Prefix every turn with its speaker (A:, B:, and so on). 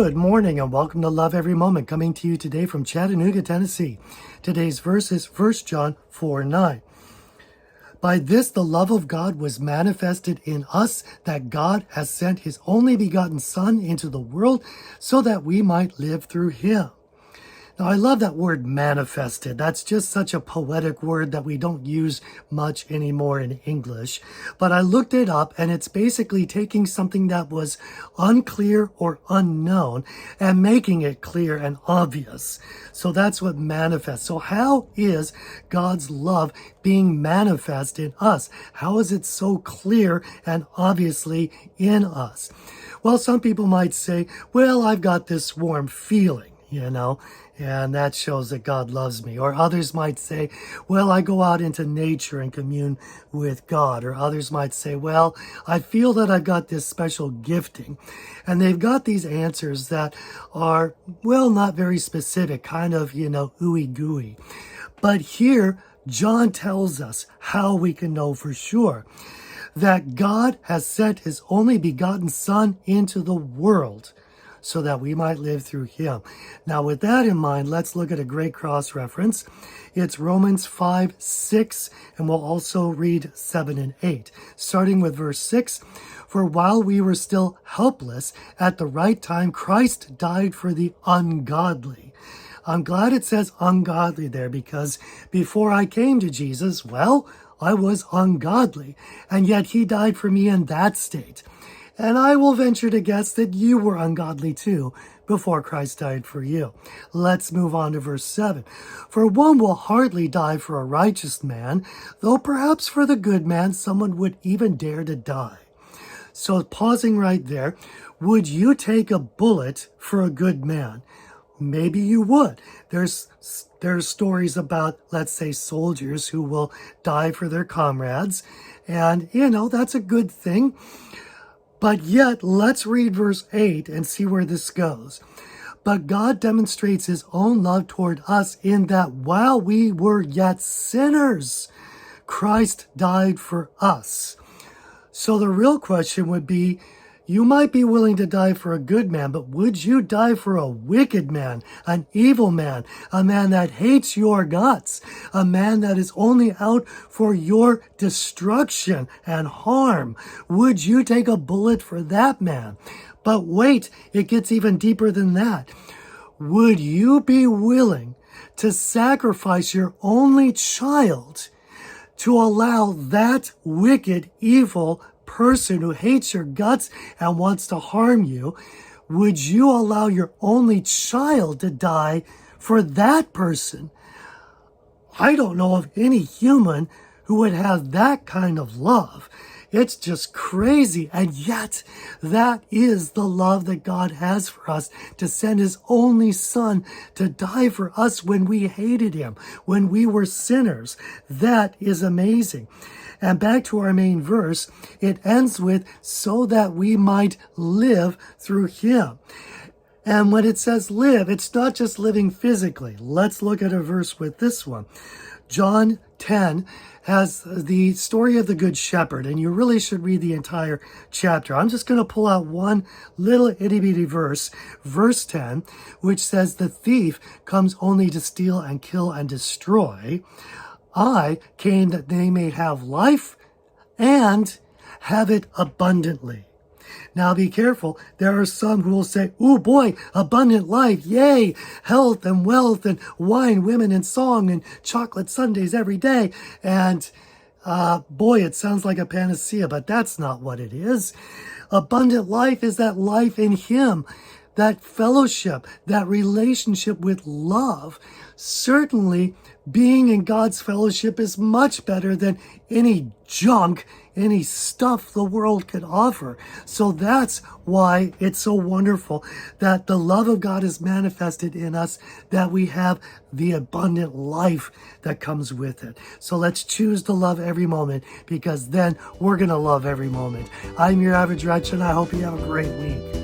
A: Good morning and welcome to Love Every Moment, coming to you today from Chattanooga, Tennessee. Today's verse is 1 John 4:9. By this the love of God was manifested in us, that God has sent his only begotten Son into the world so that we might live through him. Now, I love that word manifested. That's just such a poetic word that we don't use much anymore in English. But I looked it up, and it's basically taking something that was unclear or unknown and making it clear and obvious. So that's what manifest. So how is God's love being manifest in us? How is it so clear and obviously in us? Well, some people might say, well, I've got this warm feeling, and that shows that God loves me. Or others might say, well, I go out into nature and commune with God. Or others might say, well, I feel that I've got this special gifting. And they've got these answers that are, well, not very specific, kind of, ooey gooey. But here, John tells us how we can know for sure that God has sent his only begotten Son into the world so that we might live through him. Now, with that in mind, let's look at a great cross reference. It's Romans 5:6, and we'll also read 7 and 8. Starting with verse 6, for while we were still helpless, at the right time, Christ died for the ungodly. I'm glad it says ungodly there, because before I came to Jesus, well, I was ungodly, and yet he died for me in that state. And I will venture to guess that you were ungodly too before Christ died for you. Let's move on to verse 7. For one will hardly die for a righteous man, though perhaps for the good man someone would even dare to die. So pausing right there, would you take a bullet for a good man? Maybe you would. There's stories about, let's say, soldiers who will die for their comrades. And, that's a good thing. But yet, let's read verse 8 and see where this goes. But God demonstrates his own love toward us in that while we were yet sinners, Christ died for us. So the real question would be, you might be willing to die for a good man, but would you die for a wicked man, an evil man, a man that hates your guts, a man that is only out for your destruction and harm? Would you take a bullet for that man? But wait, it gets even deeper than that. Would you be willing to sacrifice your only child to allow that wicked, evil person who hates your guts and wants to harm you? Would you allow your only child to die for that person? I don't know of any human who would have that kind of love. It's just crazy. And yet, that is the love that God has for us, to send his only Son to die for us when we hated him, when we were sinners. That is amazing. And back to our main verse, it ends with, so that we might live through him. And when it says live, it's not just living physically. Let's look at a verse with this one. John 10 has the story of the Good Shepherd, and you really should read the entire chapter. I'm just going to pull out one little itty-bitty verse, verse 10, which says, the thief comes only to steal and kill and destroy. I came that they may have life and have it abundantly. Now be careful. There are some who will say, oh boy, abundant life, yay, health and wealth and wine, women and song and chocolate sundaes every day. And boy, it sounds like a panacea, but that's not what it is. Abundant life is that life in him, that fellowship, that relationship with love. Certainly, being in God's fellowship is much better than any junk, any stuff the world could offer. So that's why it's so wonderful that the love of God is manifested in us, that we have the abundant life that comes with it. So let's choose to love every moment, because then we're going to love every moment. I'm your average wretch, and I hope you have a great week.